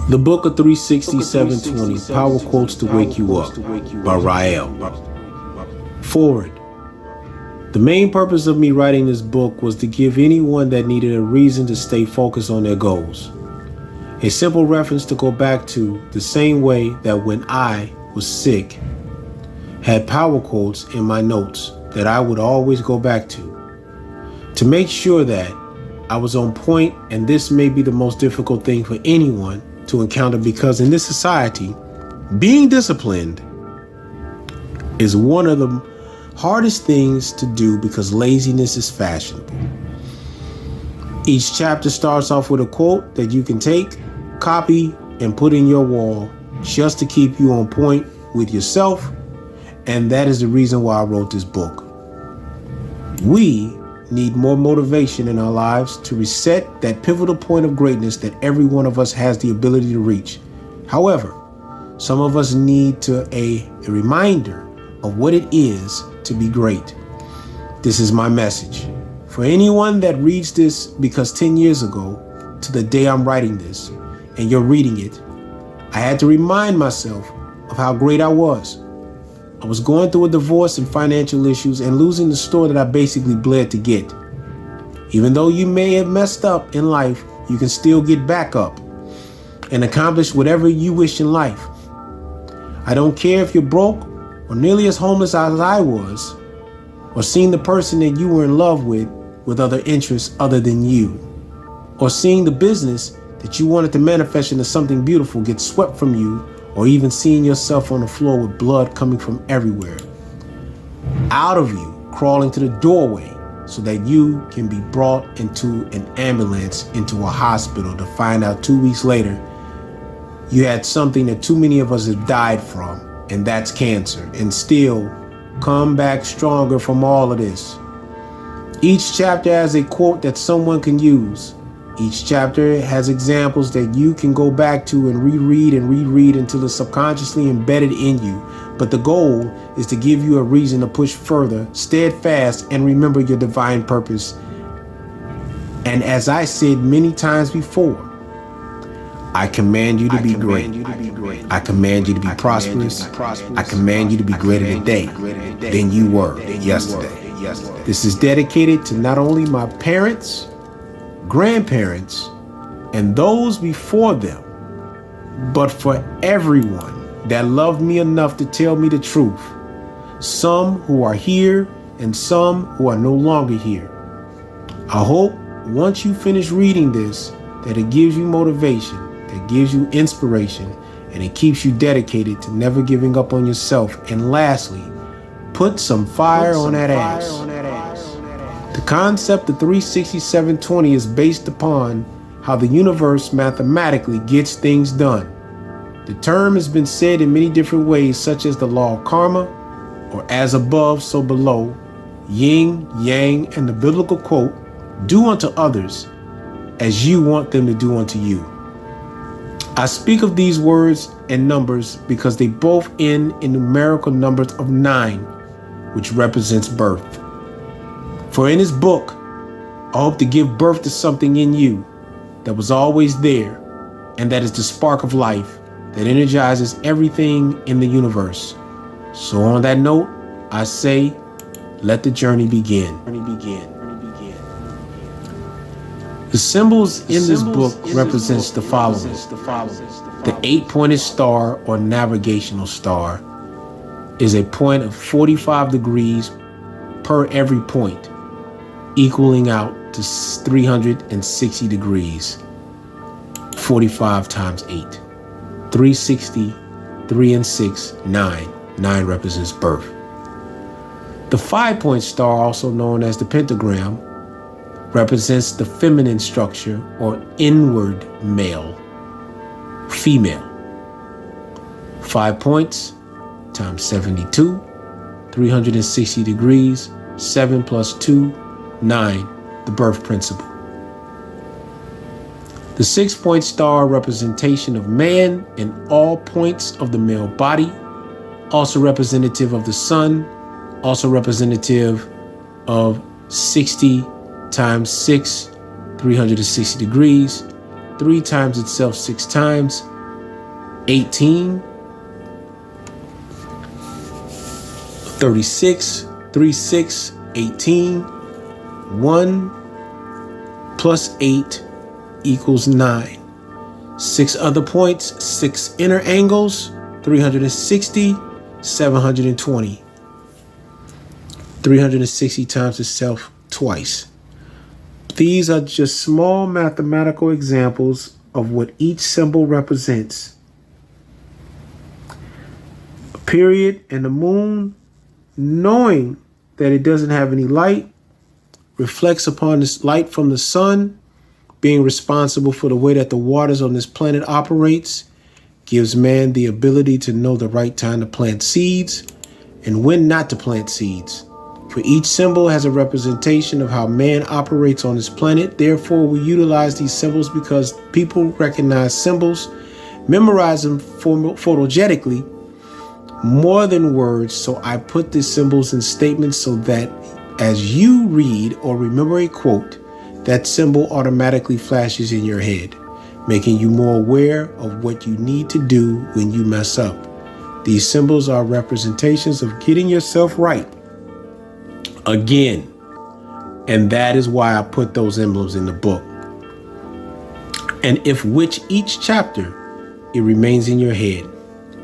The Book of 36720, Power Quotes to Wake You Up, by Ryals. Forward. The main purpose of me writing this book was to give anyone that needed a reason to stay focused on their goals. A simple reference to go back to the same way that when I was sick, had power quotes in my notes that I would always go back to make sure that I was on point. And this may be the most difficult thing for anyone to encounter, because in this society, being disciplined is one of the hardest things to do because laziness is fashionable. Each chapter starts off with a quote that you can take, copy, and put in your wall just to keep you on point with yourself. And that is the reason why I wrote this book. We need more motivation in our lives to reset that pivotal point of greatness that every one of us has the ability to reach. However, some of us need a reminder of what it is to be great. This is my message. For anyone that reads this, because 10 years ago to the day I'm writing this, and you're reading it, I had to remind myself of how great I was. I was going through a divorce and financial issues and losing the store that I basically bled to get. Even though you may have messed up in life, you can still get back up and accomplish whatever you wish in life. I don't care if you're broke or nearly as homeless as I was, or seeing the person that you were in love with other interests other than you, or seeing the business that you wanted to manifest into something beautiful get swept from you, or even seeing yourself on the floor with blood coming from everywhere, out of you, crawling to the doorway so that you can be brought into an ambulance, into a hospital, to find out 2 weeks later you had something that too many of us have died from, and that's cancer, and still come back stronger from all of this. Each chapter has a quote that someone can use. Each chapter has examples that you can go back to and reread until it's subconsciously embedded in you. But the goal is to give you a reason to push further, steadfast, and remember your divine purpose. And as I said many times before, I command you to be great. I command you to be prosperous. I command you to be greater today than you were yesterday. This is dedicated to not only my parents, grandparents, and those before them, but for everyone that loved me enough to tell me the truth. Some who are here and some who are no longer here. I hope once you finish reading this, that it gives you motivation, that gives you inspiration, and it keeps you dedicated to never giving up on yourself. And lastly, put some fire on that ass. The concept of 36720 is based upon how the universe mathematically gets things done. The term has been said in many different ways, such as the law of karma, or as above, so below, yin, yang, and the biblical quote, do unto others as you want them to do unto you. I speak of these words and numbers because they both end in numerical numbers of 9, which represents birth. For in this book, I hope to give birth to something in you that was always there, and that is the spark of life that energizes everything in the universe. So on that note, I say, let the journey begin. The symbols in this book represents the following. The 8-pointed star or navigational star is a point of 45 degrees per every point, equaling out to 360 degrees. 45 times 8. 360, 3 and 6, 9. 9 represents birth. The 5-point star, also known as the pentagram, represents the feminine structure or inward male, female. 5 points times 72, 360 degrees, 7 plus 2, 9, the birth principle. The 6-point star, representation of man in all points of the male body, also representative of the sun, also representative of 60 times 6, 360 degrees, 3 times itself 6 times, 18, 36, 36, 18, 1 plus 8 equals 9. 6 other points, 6 inner angles, 360, 720. 360 times itself twice. These are just small mathematical examples of what each symbol represents. A period and the moon, knowing that it doesn't have any light, reflects upon this light from the sun, being responsible for the way that the waters on this planet operates, gives man the ability to know the right time to plant seeds and when not to plant seeds. For each symbol has a representation of how man operates on this planet. Therefore, we utilize these symbols because people recognize symbols, memorize them photogenically more than words. So I put these symbols in statements so that as you read or remember a quote, that symbol automatically flashes in your head, making you more aware of what you need to do when you mess up. These symbols are representations of getting yourself right again. And that is why I put those emblems in the book. And if which each chapter, it remains in your head.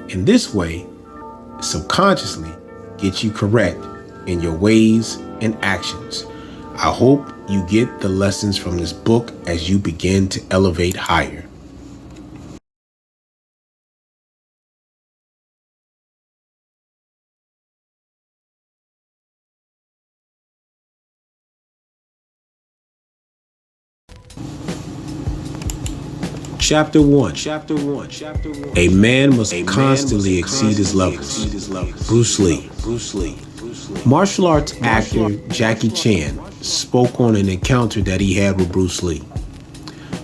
In this way, subconsciously gets you correct in your ways and actions. I hope you get the lessons from this book as you begin to elevate higher. Chapter 1. A man must constantly exceed his levels. Bruce Lee. Martial arts actor Jackie Chan spoke on an encounter that he had with Bruce Lee.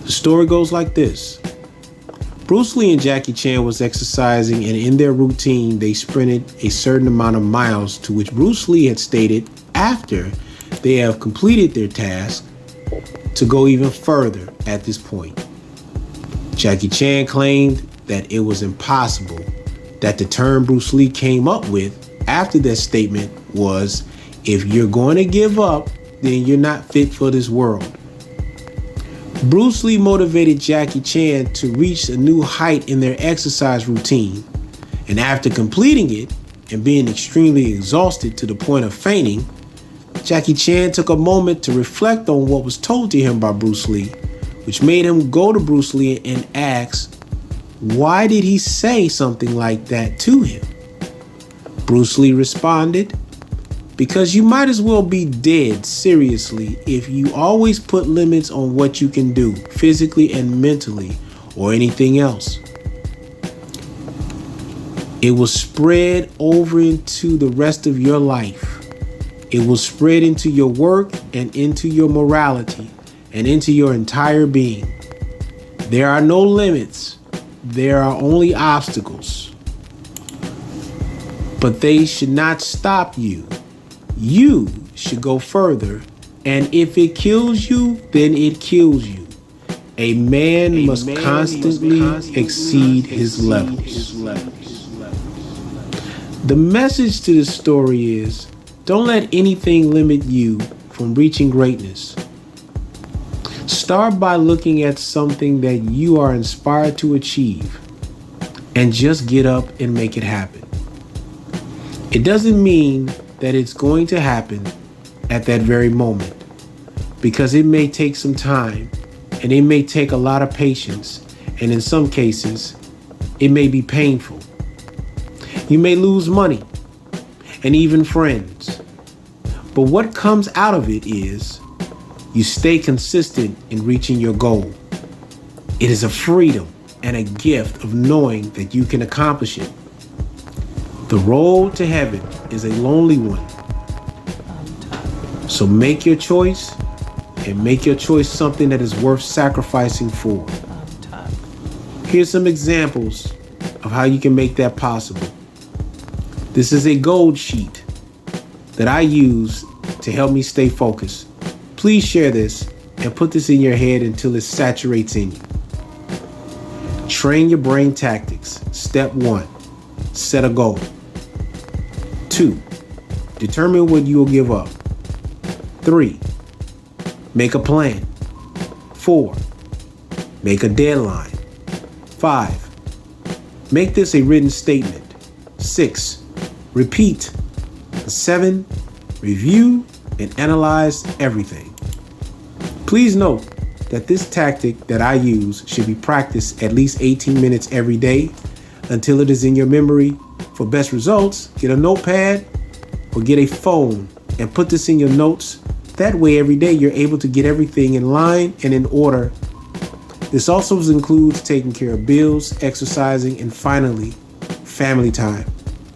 The story goes like this. Bruce Lee and Jackie Chan was exercising, and in their routine, they sprinted a certain amount of miles, to which Bruce Lee had stated after they have completed their task to go even further at this point. Jackie Chan claimed that it was impossible, that the term Bruce Lee came up with after that statement was, if you're going to give up, then you're not fit for this world. Bruce Lee motivated Jackie Chan to reach a new height in their exercise routine. And after completing it and being extremely exhausted to the point of fainting, Jackie Chan took a moment to reflect on what was told to him by Bruce Lee, which made him go to Bruce Lee and ask, why did he say something like that to him? Bruce Lee responded, because you might as well be dead, seriously, if you always put limits on what you can do, physically and mentally, or anything else. It will spread over into the rest of your life. It will spread into your work and into your morality and into your entire being. There are no limits. There are only obstacles. But they should not stop you. You should go further, and if it kills you, then it kills you. A man must constantly exceed his levels. The message to this story is, don't let anything limit you from reaching greatness. Start by looking at something that you are inspired to achieve, and just get up and make it happen. It doesn't mean that it's going to happen at that very moment, because it may take some time, and it may take a lot of patience, and in some cases, it may be painful. You may lose money and even friends. But what comes out of it is you stay consistent in reaching your goal. It is a freedom and a gift of knowing that you can accomplish it. The road to heaven is a lonely one. So make your choice, and make your choice something that is worth sacrificing for. Here's some examples of how you can make that possible. This is a gold sheet that I use to help me stay focused. Please share this and put this in your head until it saturates in you. Train your brain tactics. Step 1, set a goal. 2, determine what you will give up. 3, make a plan. 4, make a deadline. 5, make this a written statement. 6, repeat. 7, review and analyze everything. Please note that this tactic that I use should be practiced at least 18 minutes every day until it is in your memory. For best results, get a notepad or get a phone and put this in your notes. That way every day you're able to get everything in line and in order. This also includes taking care of bills, exercising, and finally, family time.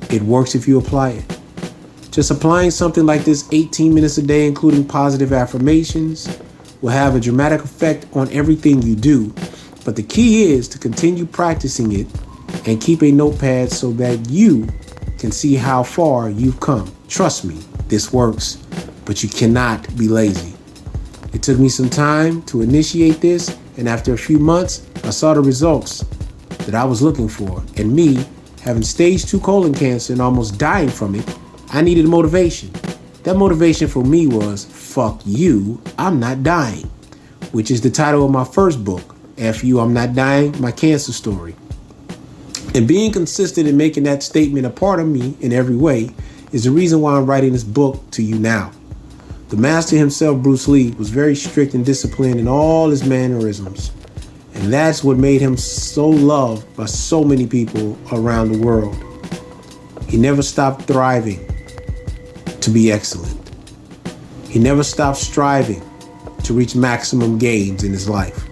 It works if you apply it. Just applying something like this 18 minutes a day, including positive affirmations, will have a dramatic effect on everything you do. But the key is to continue practicing it and keep a notepad so that you can see how far you've come. Trust me, this works, but you cannot be lazy. It took me some time to initiate this, and after a few months, I saw the results that I was looking for. And me, having stage 2 colon cancer and almost dying from it, I needed motivation. That motivation for me was, fuck you, I'm not dying, which is the title of my first book, F You, I'm Not Dying, My Cancer Story. And being consistent in making that statement a part of me in every way is the reason why I'm writing this book to you now. The master himself, Bruce Lee, was very strict and disciplined in all his mannerisms. And that's what made him so loved by so many people around the world. He never stopped thriving to be excellent. He never stopped striving to reach maximum gains in his life.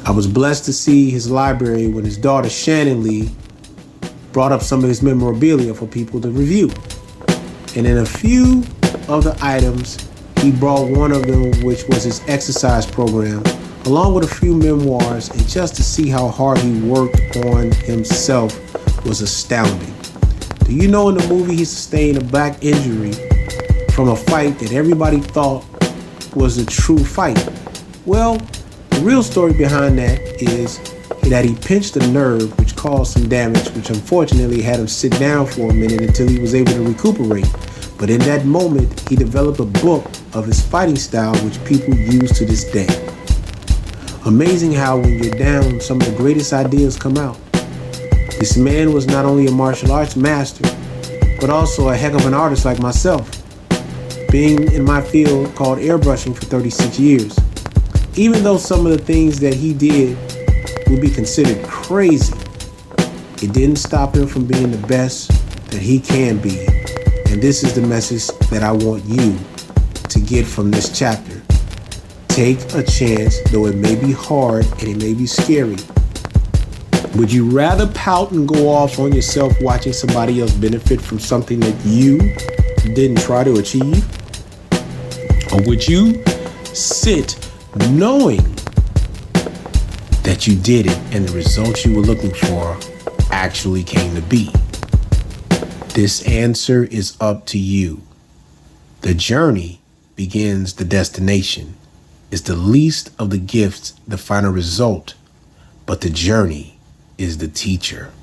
I was blessed to see his library when his daughter Shannon Lee brought up some of his memorabilia for people to review. And in a few of the items, he brought one of them, which was his exercise program, along with a few memoirs, and just to see how hard he worked on himself was astounding. Do you know in the movie he sustained a back injury from a fight that everybody thought was a true fight? Well, the real story behind that is that he pinched a nerve which caused some damage, which unfortunately had him sit down for a minute until he was able to recuperate. But in that moment, he developed a book of his fighting style, which people use to this day. Amazing how when you're down, some of the greatest ideas come out. This man was not only a martial arts master, but also a heck of an artist like myself, being in my field called airbrushing for 36 years. Even though some of the things that he did would be considered crazy, it didn't stop him from being the best that he can be. And this is the message that I want you to get from this chapter. Take a chance, though it may be hard and it may be scary. Would you rather pout and go off on yourself watching somebody else benefit from something that you didn't try to achieve? Or would you sit knowing that you did it and the results you were looking for actually came to be? This answer is up to you. The journey begins the destination. Is the least of the gifts the final result, but the journey is the teacher.